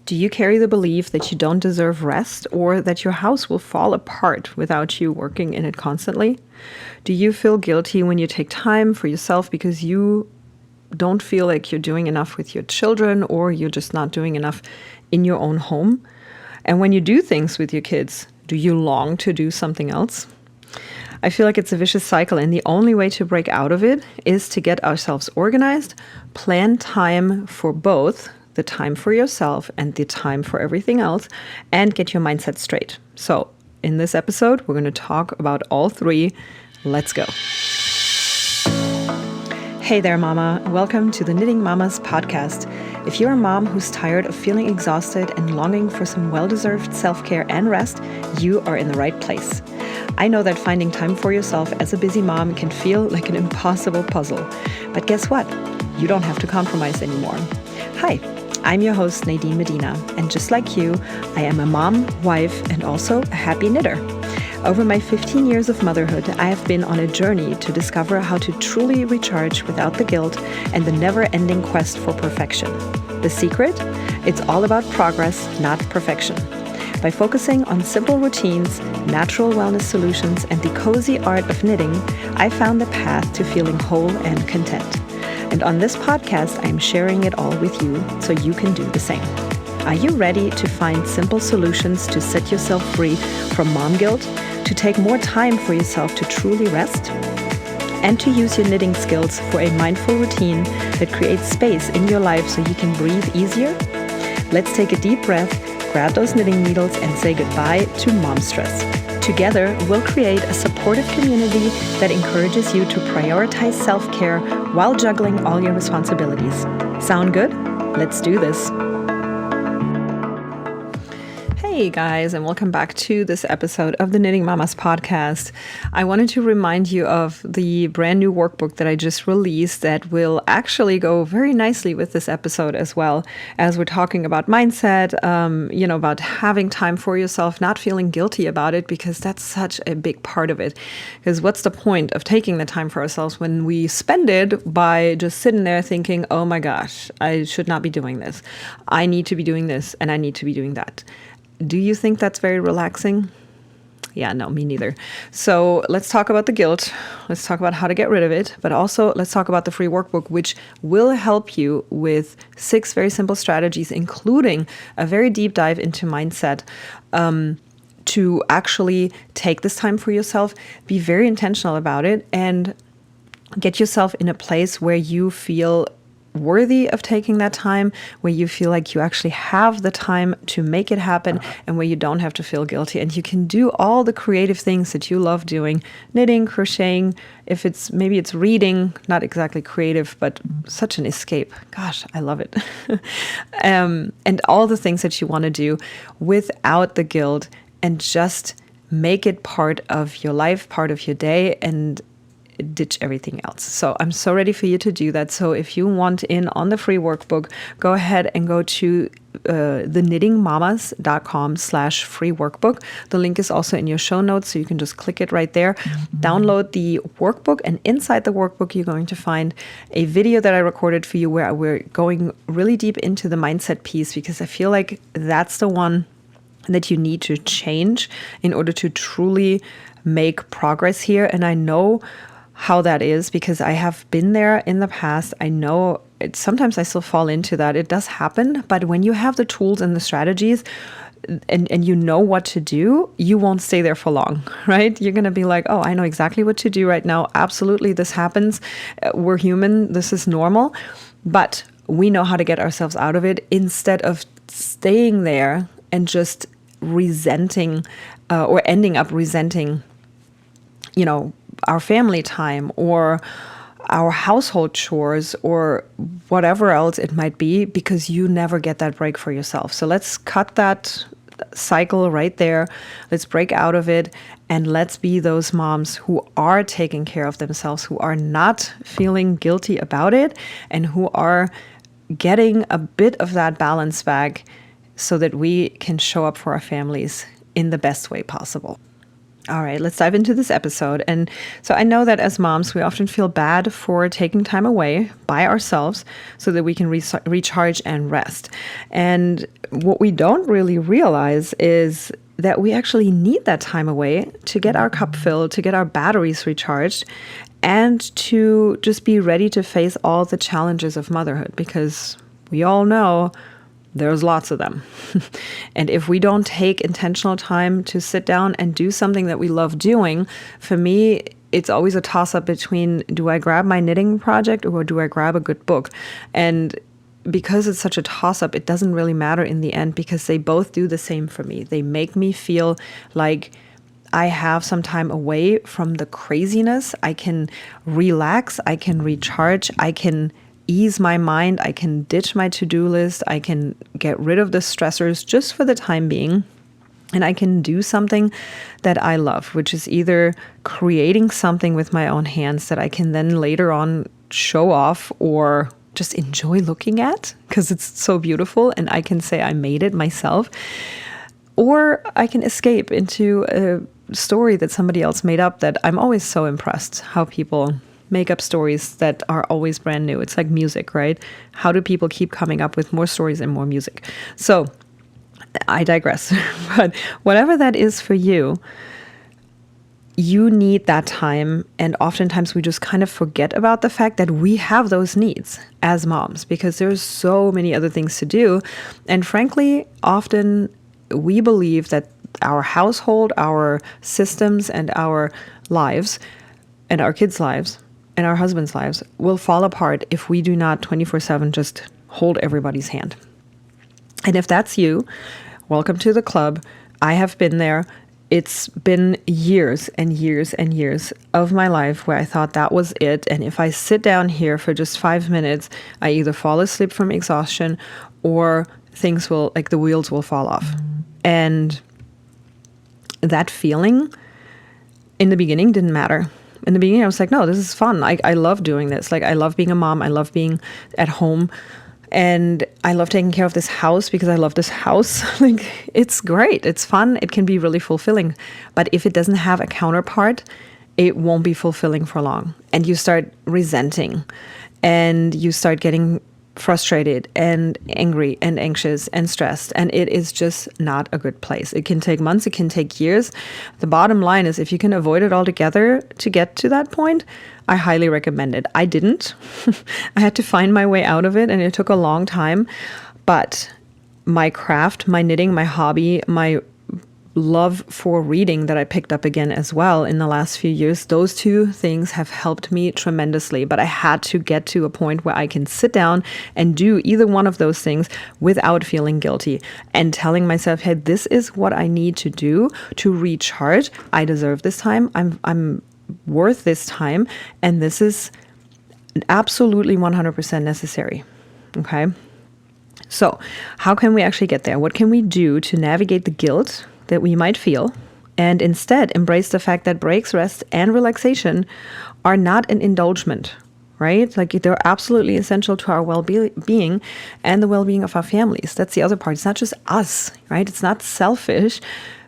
Do you carry the belief that you don't deserve rest or that your house will fall apart without you working in it constantly? Do you feel guilty when you take time for yourself because you don't feel like you're doing enough with your children or you're just not doing enough in your own home? And when you do things with your kids, do you long to do something else? I feel like it's a vicious cycle, and the only way to break out of it is to get ourselves organized, plan time for both the time for yourself and the time for everything else, and get your mindset straight. So in this episode, we're going to talk about all three. Let's go. Hey there, Mama. Welcome to the Knitting Mamas podcast. If you're a mom who's tired of feeling exhausted and longing for some well-deserved self-care and rest, you are in the right place. I know that finding time for yourself as a busy mom can feel like an impossible puzzle. But guess what? You don't have to compromise anymore. Hi, I'm your host, Nadine Medina, and just like you, I am a mom, wife, and also a happy knitter. Over my 15 years of motherhood, I have been on a journey to discover how to truly recharge without the guilt and the never-ending quest for perfection. The secret? It's all about progress, not perfection. By focusing on simple routines, natural wellness solutions, and the cozy art of knitting, I found the path to feeling whole and content. And on this podcast, I'm sharing it all with you so you can do the same. Are you ready to find simple solutions to set yourself free from mom guilt, to take more time for yourself to truly rest, and to use your knitting skills for a mindful routine that creates space in your life so you can breathe easier? Let's take a deep breath, grab those knitting needles, and say goodbye to mom stress. Together, we'll create a supportive community that encourages you to prioritize self-care while juggling all your responsibilities. Sound good? Let's do this. Hey guys, and welcome back to this episode of the Knitting Mamas podcast. I wanted to remind you of the brand new workbook that I just released that will actually go very nicely with this episode as well, as we're talking about mindset, about having time for yourself, not feeling guilty about it, because that's such a big part of it. Because what's the point of taking the time for ourselves when we spend it by just sitting there thinking, oh my gosh, I should not be doing this. I need to be doing this and I need to be doing that. Do you think that's very relaxing? Yeah, no, me neither. So let's talk about the guilt. Let's talk about how to get rid of it. But also let's talk about the free workbook, which will help you with 6 very simple strategies, including a very deep dive into mindset, to actually take this time for yourself, be very intentional about it, and get yourself in a place where you feel worthy of taking that time, where you feel like you actually have the time to make it happen, and where you don't have to feel guilty. And you can do all the creative things that you love doing, knitting, crocheting, maybe it's reading, not exactly creative, but such an escape. Gosh, I love it. And all the things that you want to do without the guilt, and just make it part of your life, part of your day, and ditch everything else. So I'm so ready for you to do that. So if you want in on the free workbook, go ahead and go to theknittingmamas.com/free workbook. The link is also in your show notes, so you can just click it right there. Download the workbook, and inside the workbook, you're going to find a video that I recorded for you where we're going really deep into the mindset piece, because I feel like that's the one that you need to change in order to truly make progress here. And I know how that is, because I have been there in the past. I know sometimes I still fall into that. It does happen. But when you have the tools and the strategies and you know what to do, you won't stay there for long, right? You're going to be like, oh, I know exactly what to do right now. Absolutely, this happens. We're human. This is normal. But we know how to get ourselves out of it, instead of staying there and just resenting or ending up resenting, our family time or our household chores or whatever else it might be, because you never get that break for yourself. So let's cut that cycle right there. Let's break out of it, and let's be those moms who are taking care of themselves, who are not feeling guilty about it, and who are getting a bit of that balance back so that we can show up for our families in the best way possible. All right, let's dive into this episode. And so I know that as moms, we often feel bad for taking time away by ourselves so that we can recharge and rest. And what we don't really realize is that we actually need that time away to get our cup filled, to get our batteries recharged, and to just be ready to face all the challenges of motherhood, because we all know there's lots of them. And if we don't take intentional time to sit down and do something that we love doing, for me, it's always a toss-up between, do I grab my knitting project or do I grab a good book? And because it's such a toss-up, it doesn't really matter in the end, because they both do the same for me. They make me feel like I have some time away from the craziness. I can relax, I can recharge, I can ease my mind, I can ditch my to-do list, I can get rid of the stressors just for the time being, and I can do something that I love, which is either creating something with my own hands that I can then later on show off or just enjoy looking at because it's so beautiful and I can say I made it myself, or I can escape into a story that somebody else made up that I'm always so impressed how people make up stories that are always brand new. It's like music, right? How do people keep coming up with more stories and more music? So I digress. But whatever that is for you, you need that time. And oftentimes we just kind of forget about the fact that we have those needs as moms because there's so many other things to do. And frankly, often we believe that our household, our systems, and our lives, and our kids' lives, and our husbands' lives will fall apart if we do not 24/7 just hold everybody's hand. And if that's you, welcome to the club. I have been there. It's been years and years and years of my life where I thought that was it. And if I sit down here for just 5 minutes, I either fall asleep from exhaustion or things will, like the wheels will fall off. And that feeling in the beginning didn't matter. In the beginning, I was like, no, this is fun. I love doing this. Like, I love being a mom. I love being at home. And I love taking care of this house because I love this house. Like, it's great. It's fun. It can be really fulfilling. But if it doesn't have a counterpart, it won't be fulfilling for long. And you start resenting and you start getting frustrated and angry and anxious and stressed. And it is just not a good place. It can take months. It can take years. The bottom line is if you can avoid it altogether to get to that point, I highly recommend it. I didn't. I had to find my way out of it and it took a long time. But my craft, my knitting, my hobby, my love for reading that I picked up again as well in the last few years, those two things have helped me tremendously. But I had to get to a point where I can sit down and do either one of those things without feeling guilty and telling myself, hey, this is what I need to do to recharge. I deserve this time. I'm worth this time. And this is absolutely 100% necessary. Okay. So how can we actually get there? What can we do to navigate the guilt that we might feel and instead embrace the fact that breaks, rest, and relaxation are not an indulgence, right? Like they're absolutely essential to our well-being and the well-being of our families. That's the other part. It's not just us, right? It's not selfish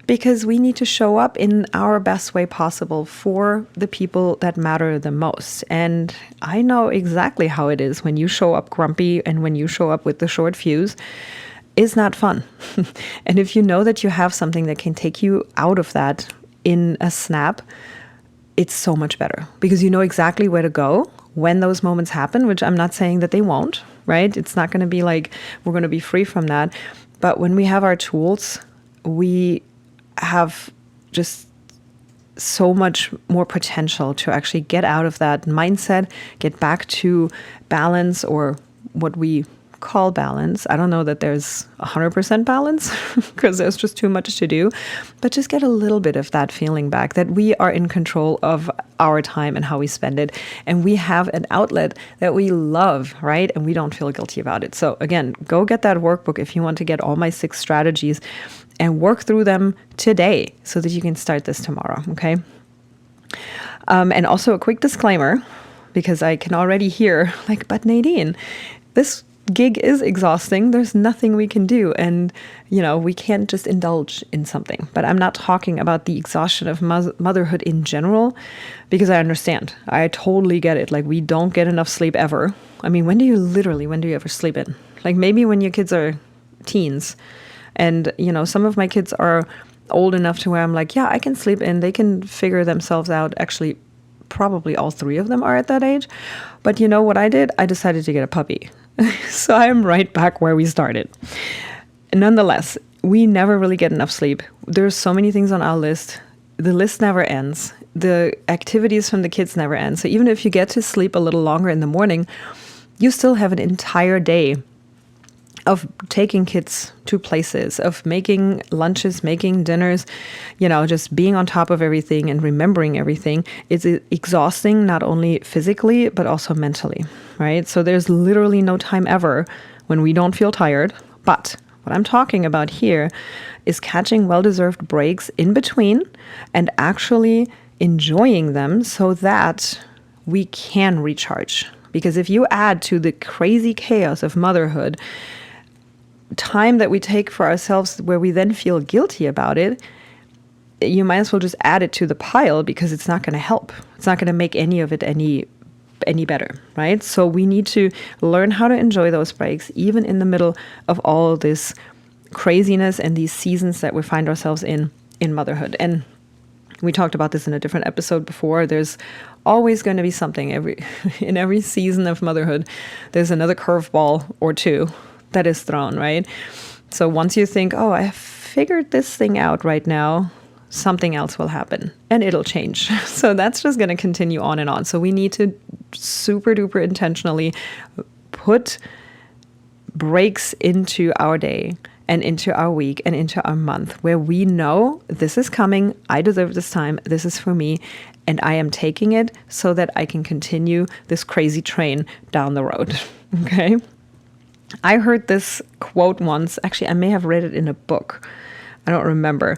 because we need to show up in our best way possible for the people that matter the most. And I know exactly how it is when you show up grumpy and when you show up with the short fuse. Is not fun. And if you know that you have something that can take you out of that in a snap, it's so much better because you know exactly where to go when those moments happen, which I'm not saying that they won't, right? It's not going to be like we're going to be free from that. But when we have our tools, we have just so much more potential to actually get out of that mindset, get back to balance or what we call balance. I don't know that there's 100% balance because there's just too much to do, but just get a little bit of that feeling back that we are in control of our time and how we spend it. And we have an outlet that we love, right? And we don't feel guilty about it. So again, go get that workbook if you want to get all my 6 strategies and work through them today so that you can start this tomorrow. Okay. And also a quick disclaimer, because I can already hear like, but Nadine, this gig is exhausting. There's nothing we can do. And, we can't just indulge in something. But I'm not talking about the exhaustion of motherhood in general, because I understand. I totally get it. Like, we don't get enough sleep ever. I mean, when do you ever sleep in? Like, maybe when your kids are teens. And, some of my kids are old enough to where I'm like, yeah, I can sleep in. They can figure themselves out. Actually, probably all three of them are at that age. But you know what I did? I decided to get a puppy. So I'm right back where we started. Nonetheless, we never really get enough sleep. There's so many things on our list. The list never ends. The activities from the kids never end. So even if you get to sleep a little longer in the morning, you still have an entire day of taking kids to places, of making lunches, making dinners, just being on top of everything and remembering everything. It's exhausting, not only physically, but also mentally, right? So there's literally no time ever when we don't feel tired. But what I'm talking about here is catching well-deserved breaks in between and actually enjoying them so that we can recharge. Because if you add to the crazy chaos of motherhood time that we take for ourselves where we then feel guilty about it, you might as well just add it to the pile, because it's not going to help. It's not going to make any of it any better, right? So we need to learn how to enjoy those breaks, even in the middle of all this craziness and these seasons that we find ourselves in motherhood. And we talked about this in a different episode before. There's always going to be something in every season of motherhood. There's another curveball or two that is thrown, right? So once you think, oh, I have figured this thing out right now, something else will happen and it'll change. So that's just going to continue on and on. So we need to super duper intentionally put breaks into our day and into our week and into our month where we know this is coming, I deserve this time, this is for me, and I am taking it so that I can continue this crazy train down the road. Okay? I heard this quote once. Actually, I may have read it in a book. I don't remember.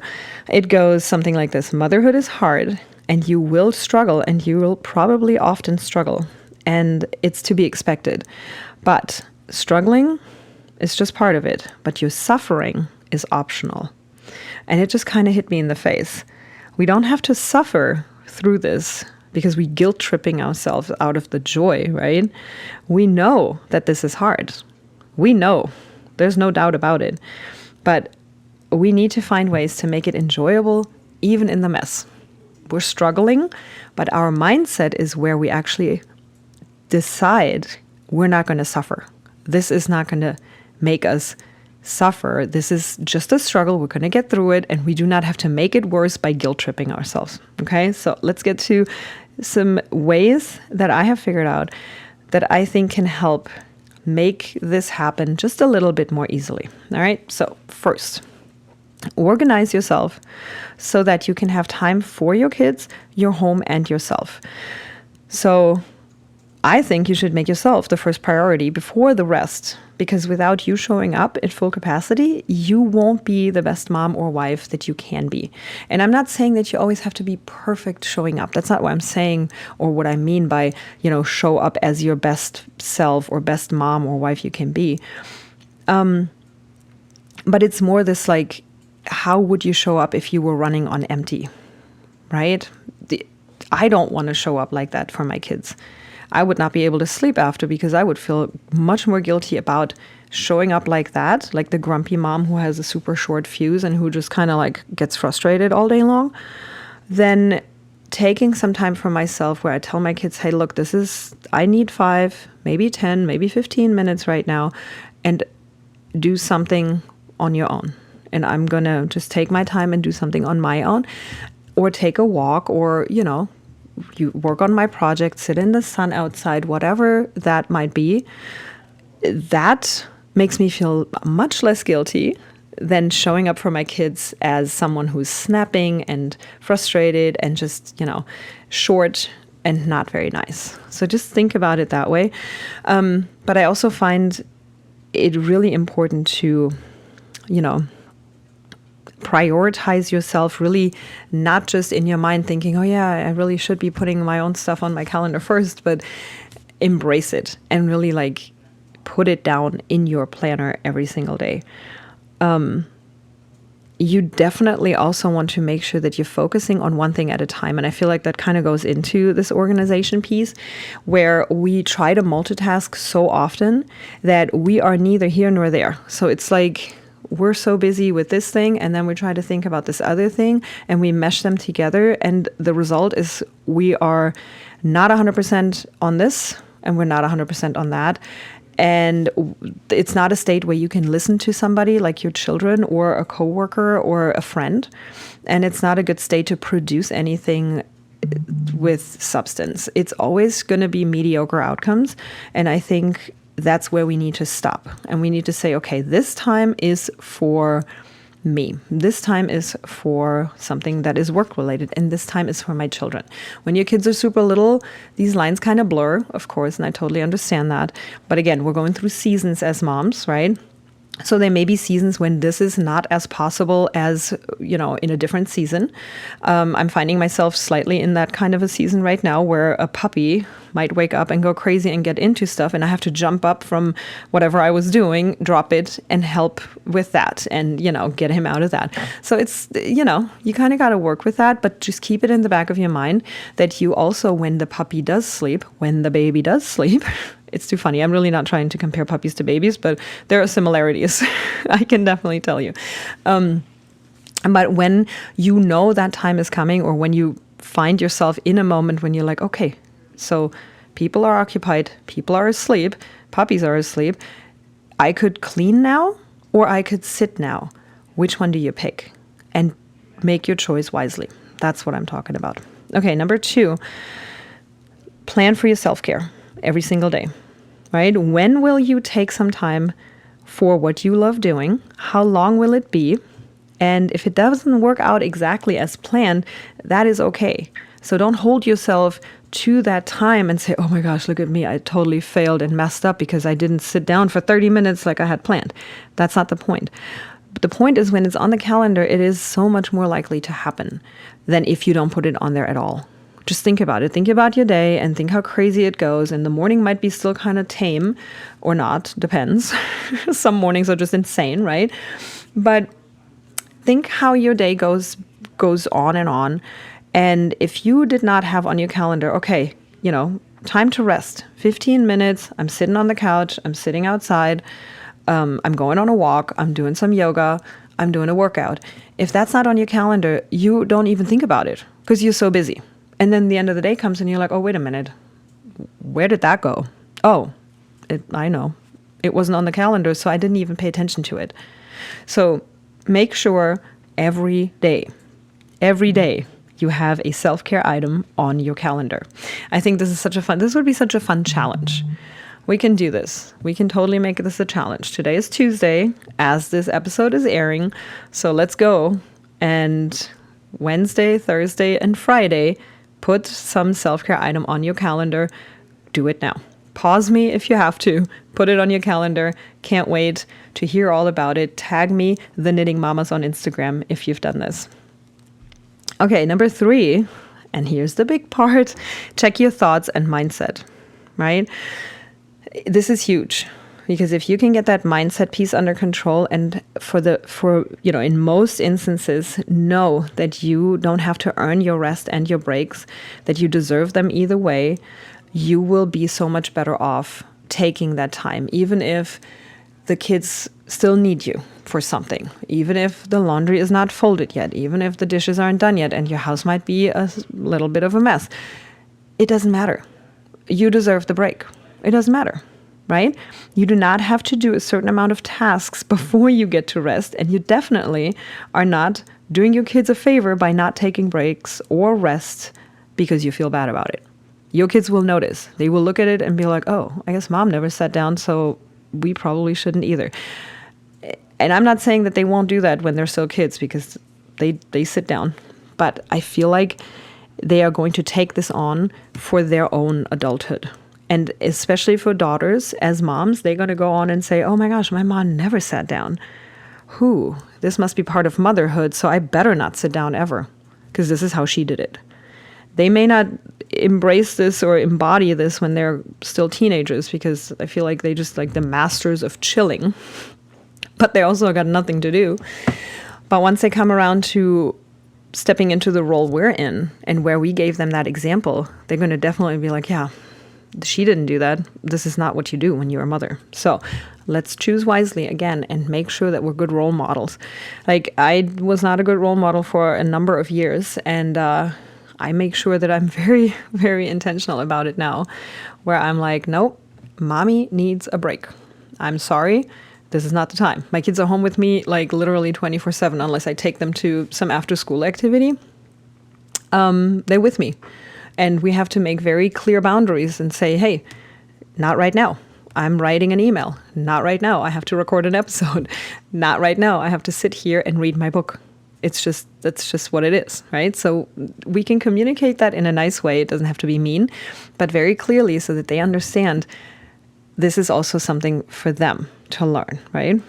It goes something like this: motherhood is hard, and you will struggle, and you will probably often struggle, and it's to be expected. But struggling is just part of it, but your suffering is optional. And it just kind of hit me in the face. We don't have to suffer through this because we guilt tripping ourselves out of the joy, right? We know that this is hard. We know, there's no doubt about it, but we need to find ways to make it enjoyable, even in the mess. We're struggling, but our mindset is where we actually decide we're not going to suffer. This is not going to make us suffer. This is just a struggle. We're going to get through it, and we do not have to make it worse by guilt tripping ourselves. Okay, so let's get to some ways that I have figured out that I think can help make this happen just a little bit more easily. All right. So first, organize yourself so that you can have time for your kids, your home, and yourself. So I think you should make yourself the first priority before the rest, because without you showing up at full capacity, you won't be the best mom or wife that you can be. And I'm not saying that you always have to be perfect showing up. That's not what I'm saying, or what I mean by, show up as your best self or best mom or wife you can be. But it's more this like, how would you show up if you were running on empty, right? I don't want to show up like that for my kids. I would not be able to sleep after, because I would feel much more guilty about showing up like that, like the grumpy mom who has a super short fuse and who just kind of like gets frustrated all day long, than taking some time for myself where I tell my kids, hey, look, I need 5, maybe 10, maybe 15 minutes right now, and do something on your own. And I'm going to just take my time and do something on my own, or take a walk, or, you work on my project, sit in the sun outside, whatever that might be. That makes me feel much less guilty than showing up for my kids as someone who's snapping and frustrated and just, short and not very nice. So just think about it that way. But I also find it really important to, prioritize yourself, really not just in your mind thinking, oh yeah, I really should be putting my own stuff on my calendar first, but embrace it and really like put it down in your planner every single day. You definitely also want to make sure that you're focusing on one thing at a time. And I feel like that kind of goes into this organization piece where we try to multitask so often that we are neither here nor there. So it's like we're so busy with this thing and then we try to think about this other thing and we mesh them together. And the result is we are not 100% on this and we're not 100% on that. And it's not a state where you can listen to somebody like your children or a coworker or a friend. And it's not a good state to produce anything with substance. It's always going to be mediocre outcomes. And I think that's where we need to stop. And we need to say, okay, this time is for me. This time is for something that is work related, and this time is for my children. When your kids are super little, these lines kind of blur, of course, and I totally understand that. But again, we're going through seasons as moms, right? So there may be seasons when this is not as possible as, in a different season. I'm finding myself slightly in that kind of a season right now where a puppy might wake up and go crazy and get into stuff. And I have to jump up from whatever I was doing, drop it and help with that and, get him out of that. So it's, you kind of got to work with that, but just keep it in the back of your mind that you also, when the puppy does sleep, when the baby does sleep, it's too funny. I'm really not trying to compare puppies to babies, but there are similarities. I can definitely tell you. But when you know that time is coming, or when you find yourself in a moment when you're like, okay, so people are occupied, people are asleep, puppies are asleep. I could clean now, or I could sit now. Which one do you pick? And make your choice wisely. That's what I'm talking about. Okay, number 2, plan for your self-care every single day, right? When will you take some time for what you love doing? How long will it be? And if it doesn't work out exactly as planned, that is okay. So don't hold yourself to that time and say, oh my gosh, look at me. I totally failed and messed up because I didn't sit down for 30 minutes like I had planned. That's not the point. But the point is when it's on the calendar, it is so much more likely to happen than if you don't put it on there at all. Just think about it. Think about your day and think how crazy it goes. And the morning might be still kind of tame or not, depends. Some mornings are just insane, right? But think how your day goes on and on. And if you did not have on your calendar, okay, time to rest, 15 minutes, I'm sitting on the couch, I'm sitting outside, I'm going on a walk, I'm doing some yoga, I'm doing a workout. If that's not on your calendar, you don't even think about it because you're so busy. And then the end of the day comes and you're like, oh, wait a minute. Where did that go? Oh, I know. It wasn't on the calendar, so I didn't even pay attention to it. So make sure every day, you have a self-care item on your calendar. I think this would be such a fun challenge. We can do this. We can totally make this a challenge. Today is Tuesday as this episode is airing. So let's go. And Wednesday, Thursday, and Friday, put some self-care item on your calendar. Do it now. Pause me if you have to. Put it on your calendar. Can't wait to hear all about it. Tag me, The Knitting Mamas, on Instagram if you've done this. Okay, number 3, and here's the big part. Check your thoughts and mindset, right? This is huge. Because if you can get that mindset piece under control and in most instances, know that you don't have to earn your rest and your breaks, that you deserve them either way, you will be so much better off taking that time, even if the kids still need you for something, even if the laundry is not folded yet, even if the dishes aren't done yet and your house might be a little bit of a mess. It doesn't matter. You deserve the break. It doesn't matter. Right? You do not have to do a certain amount of tasks before you get to rest, and you definitely are not doing your kids a favor by not taking breaks or rest because you feel bad about it. Your kids will notice. They will look at it and be like, oh, I guess mom never sat down, so we probably shouldn't either. And I'm not saying that they won't do that when they're still kids because they sit down, but I feel like they are going to take this on for their own adulthood. And especially for daughters, as moms, they're going to go on and say, oh my gosh, my mom never sat down. This must be part of motherhood, so I better not sit down ever, because this is how she did it. They may not embrace this or embody this when they're still teenagers, because I feel like they just like the masters of chilling, but they also got nothing to do. But once they come around to stepping into the role we're in and where we gave them that example, they're going to definitely be like, yeah, she didn't do that. This is not what you do when you're a mother. So let's choose wisely again and make sure that we're good role models. Like, I was not a good role model for a number of years, and I make sure that I'm very, very intentional about it now, where I'm like, nope, mommy needs a break. I'm sorry. This is not the time. My kids are home with me like literally 24/7, unless I take them to some after school activity. They're with me. And we have to make very clear boundaries and say, hey, not right now. I'm writing an email. Not right now. I have to record an episode. Not right now. I have to sit here and read my book. That's just what it is, right? So we can communicate that in a nice way. It doesn't have to be mean, but very clearly so that they understand this is also something for them to learn, right?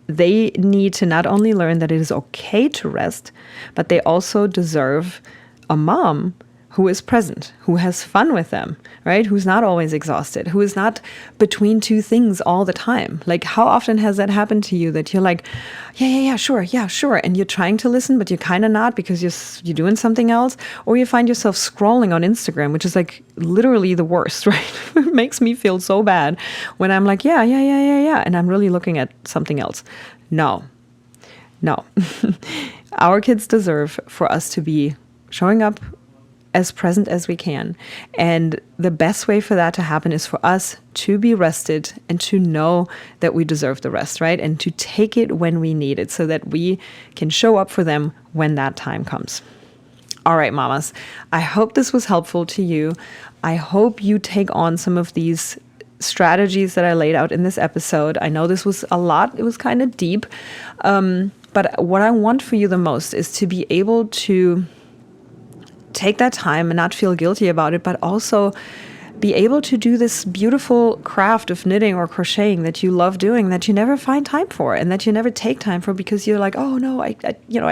They need to not only learn that it is okay to rest, but they also deserve a mom who is present, who has fun with them, right? Who's not always exhausted, who is not between two things all the time. Like, how often has that happened to you that you're like, yeah, sure. And you're trying to listen, but you're kind of not because you're doing something else. Or you find yourself scrolling on Instagram, which is like literally the worst, right? It makes me feel so bad when I'm like, yeah. And I'm really looking at something else. No. Our kids deserve for us to be showing up as present as we can. And the best way for that to happen is for us to be rested and to know that we deserve the rest, right? And to take it when we need it so that we can show up for them when that time comes. All right, mamas, I hope this was helpful to you. I hope you take on some of these strategies that I laid out in this episode. I know this was a lot. It was kind of deep. But what I want for you the most is to be able to take that time and not feel guilty about it, but also be able to do this beautiful craft of knitting or crocheting that you love doing, that you never find time for and that you never take time for because you're like, oh no, I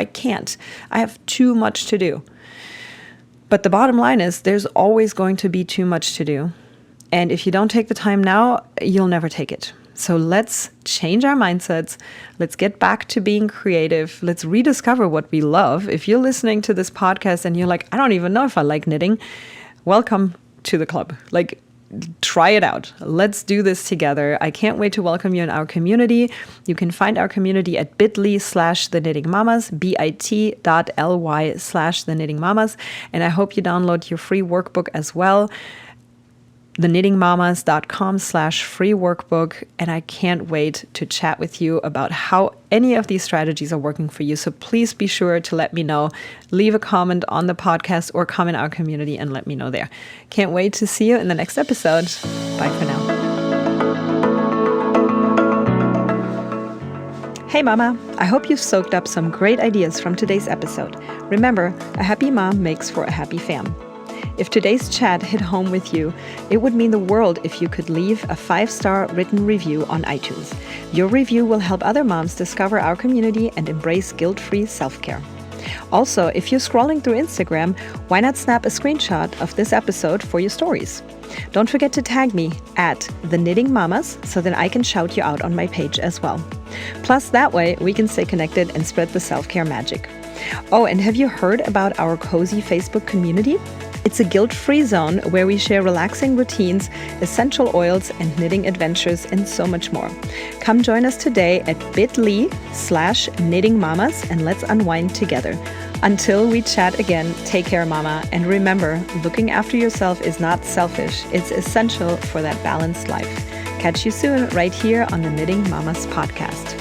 can't. I have too much to do. But the bottom line is there's always going to be too much to do. And if you don't take the time now, you'll never take it. So let's change our mindsets. Let's get back to being creative. Let's rediscover what we love. If you're listening to this podcast and you're like, I don't even know if I like knitting, welcome to the club. Like, try it out. Let's do this together. I can't wait to welcome you in our community. You can find our community at bit.ly/thenittingmamas, bit.ly/thenittingmamas. And I hope you download your free workbook as well. thenittingmamas.com/free workbook. And I can't wait to chat with you about how any of these strategies are working for you. So please be sure to let me know. Leave a comment on the podcast or come in our community and let me know there. Can't wait to see you in the next episode. Bye for now. Hey mama, I hope you've soaked up some great ideas from today's episode. Remember, a happy mom makes for a happy fam. If today's chat hit home with you, it would mean the world if you could leave a 5-star written review on iTunes. Your review will help other moms discover our community and embrace guilt-free self-care. Also, if you're scrolling through Instagram, why not snap a screenshot of this episode for your stories? Don't forget to tag me at @thenittingmamas so that I can shout you out on my page as well. Plus, that way we can stay connected and spread the self-care magic. Oh, and have you heard about our cozy Facebook community? It's a guilt-free zone where we share relaxing routines, essential oils, and knitting adventures, and so much more. Come join us today at bit.ly/knittingmamas and let's unwind together. Until we chat again, take care, mama. And remember, looking after yourself is not selfish. It's essential for that balanced life. Catch you soon right here on the Knitting Mamas podcast.